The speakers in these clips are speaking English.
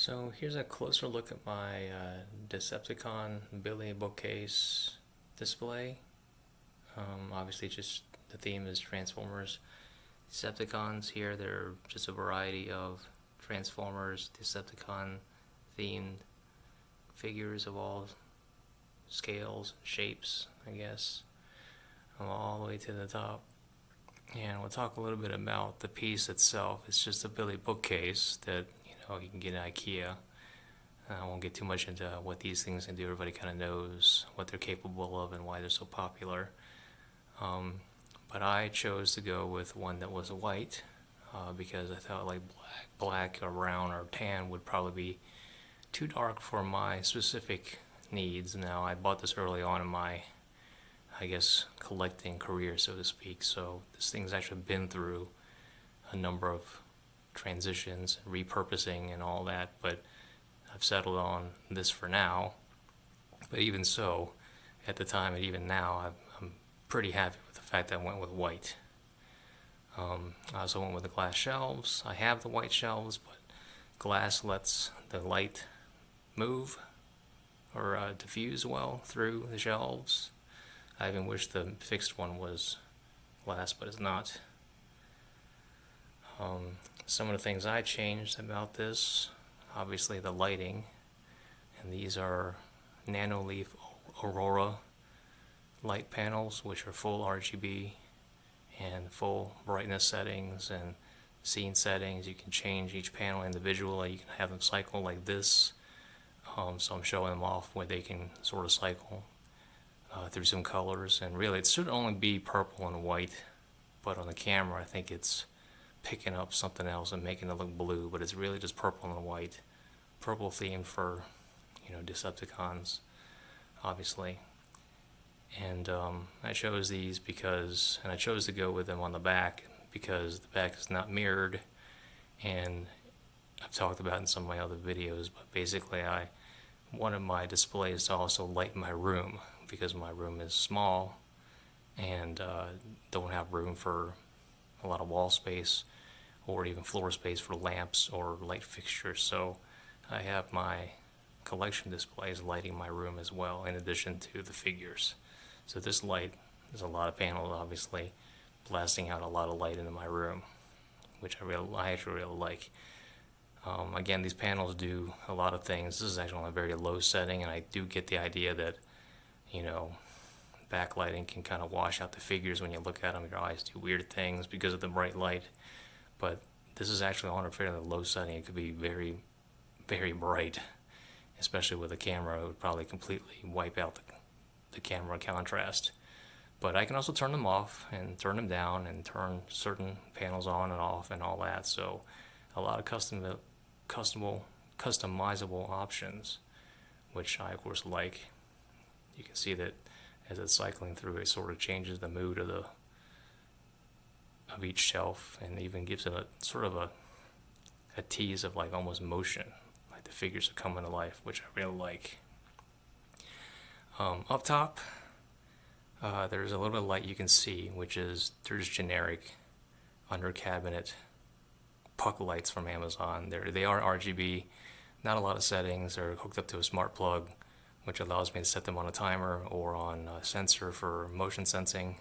So here's a closer look at my Decepticon Billy bookcase display. Obviously, just the theme is Transformers. Decepticons here, they're just a variety of Transformers, Decepticon themed figures of all scales, shapes, I guess, all the way to the top. And we'll talk a little bit about the piece itself. It's just a Billy bookcase that you can get at IKEA. I won't get too much into what these things can do. Everybody kind of knows what they're capable of and why they're so popular. But I chose to go with one that was white because I thought like black or brown or tan would probably be too dark for my specific needs. Now, I bought this early on in my, I guess, collecting career, so to speak. So this thing's actually been through a number of transitions, repurposing, and all that. But I've settled on this for now. But even so, at the time and even now, I'm pretty happy with the fact that I went with white. I also went with the glass shelves. I have the white shelves, but glass lets the light move or diffuse well through the shelves. I even wish the fixed one was glass, but it's not. Some of the things I changed about this, obviously the lighting, and these are Nanoleaf Aurora light panels, which are full RGB and full brightness settings and scene settings. You can change each panel individually. You can have them cycle like this. So I'm showing them off where they can sort of cycle through some colors. And really, it should only be purple and white, but on the camera, I think it's picking up something else and making it look blue, but it's really just purple and white. Purple themed for, Decepticons, obviously. And I chose these and I chose to go with them on the back because the back is not mirrored, and I've talked about in some of my other videos, but basically I wanted my displays to also light my room because my room is small and don't have room for a lot of wall space or even floor space for lamps or light fixtures. So I have my collection displays lighting my room as well, in addition to the figures. So this light, there's a lot of panels obviously blasting out a lot of light into my room, which I actually really like. Again, these panels do a lot of things. This is actually on a very low setting, and I do get the idea that, backlighting can kind of wash out the figures when you look at them. Your eyes do weird things because of the bright light. But this is actually on a fairly low setting. It could be very, very bright, especially with a camera. It would probably completely wipe out the camera contrast. But I can also turn them off and turn them down and turn certain panels on and off and all that. So a lot of customizable options, which I of course like. You can see that as it's cycling through, it sort of changes the mood of each shelf, and even gives it a sort of a tease of like almost motion, like the figures are coming to life, which I really like. Up top, there's a little bit of light you can see, which is there's generic under cabinet puck lights from Amazon. They are RGB, not a lot of settings. They're hooked up to a smart plug, which allows me to set them on a timer or on a sensor for motion sensing.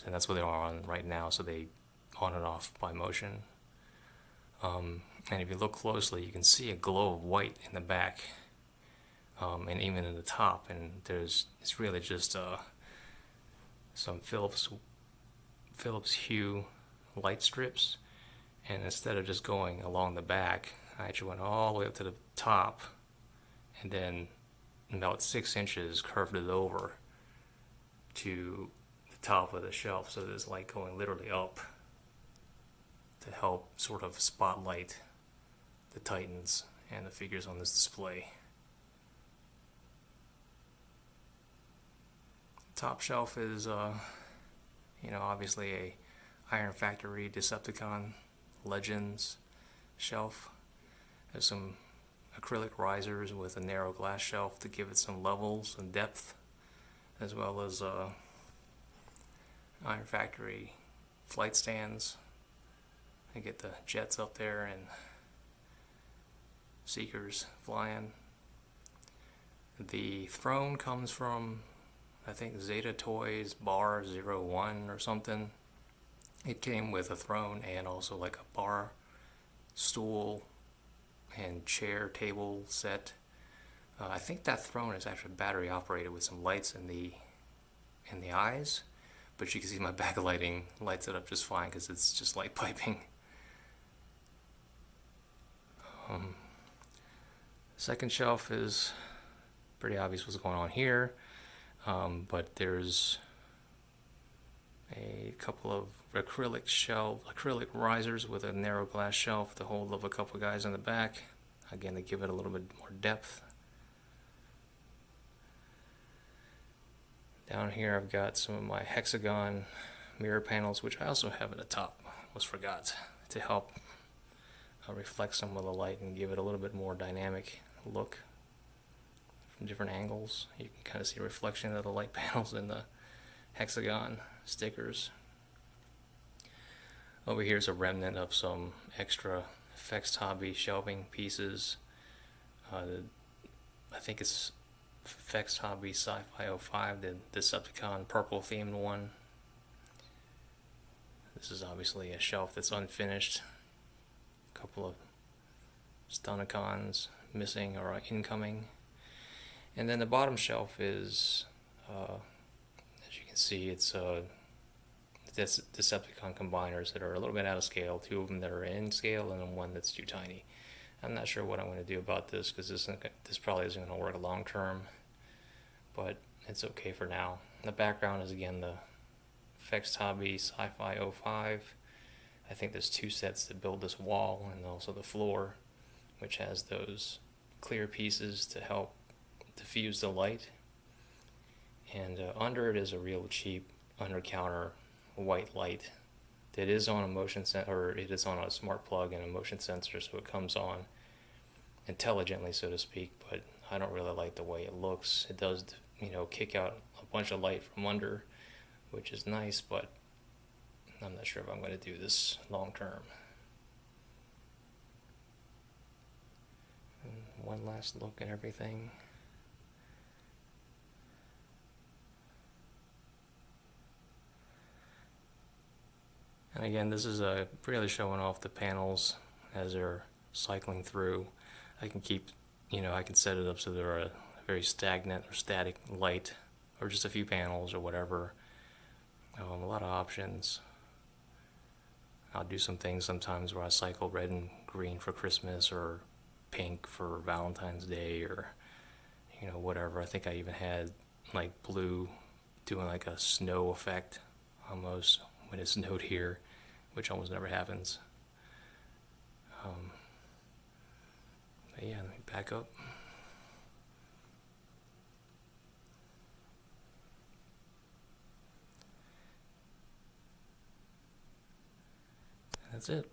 And that's what they are on right now, so they on and off by motion. And if you look closely, you can see a glow of white in the back, and even in the top. And it's really just some Philips Hue light strips. And instead of just going along the back, I actually went all the way up to the top, and then about 6 inches curved it over to the top of the shelf. So there's light going literally up to help sort of spotlight the Titans and the figures on this display. The top shelf is, obviously a Iron Factory Decepticon Legends shelf. There's some acrylic risers with a narrow glass shelf to give it some levels and depth, as well as Iron Factory flight stands. I get the jets up there, and Seekers flying. The throne comes from, I think, Zeta Toys Bar 01 or something. It came with a throne and also like a bar, stool, and chair table set. I think that throne is actually battery operated with some lights in the eyes, but you can see my backlighting lights it up just fine because it's just light piping. Second shelf is pretty obvious what's going on here, but there's a couple of acrylic risers with a narrow glass shelf to hold up a couple guys in the back. Again, to give it a little bit more depth. Down here I've got some of my hexagon mirror panels, which I also have at the top, almost forgot, to help reflect some of the light and give it a little bit more dynamic look from different angles. You can kind of see a reflection of the light panels in the hexagon stickers. Over here is a remnant of some extra Effects Hobby shelving pieces. I think it's Effects Hobby Sci-Fi 05, the Decepticon purple themed one. This is obviously a shelf that's unfinished. A couple of Stunticons missing or incoming. And then the bottom shelf is, as you can see, it's Decepticon combiners that are a little bit out of scale, 2 of them that are in scale and then 1 that's too tiny. I'm not sure what I'm going to do about this because this probably isn't going to work long term, but it's okay for now. The background is again the Effects Hobby Sci-Fi 05. I think there's 2 sets that build this wall and also the floor, which has those clear pieces to help diffuse the light. And under it is a real cheap under-counter white light that is on a motion sensor, or it is on a smart plug and a motion sensor, so it comes on intelligently, so to speak. But I don't really like the way it looks. It does, kick out a bunch of light from under, which is nice, but I'm not sure if I'm going to do this long term. And one last look at everything. And again, this is really showing off the panels as they're cycling through. I can keep, I can set it up so they're a very stagnant or static light, or just a few panels or whatever. A lot of options. I'll do some things sometimes where I cycle red and green for Christmas, or pink for Valentine's Day, or whatever. I think I even had like blue doing like a snow effect almost when it snowed here, which almost never happens. But yeah, let me back up. That's it.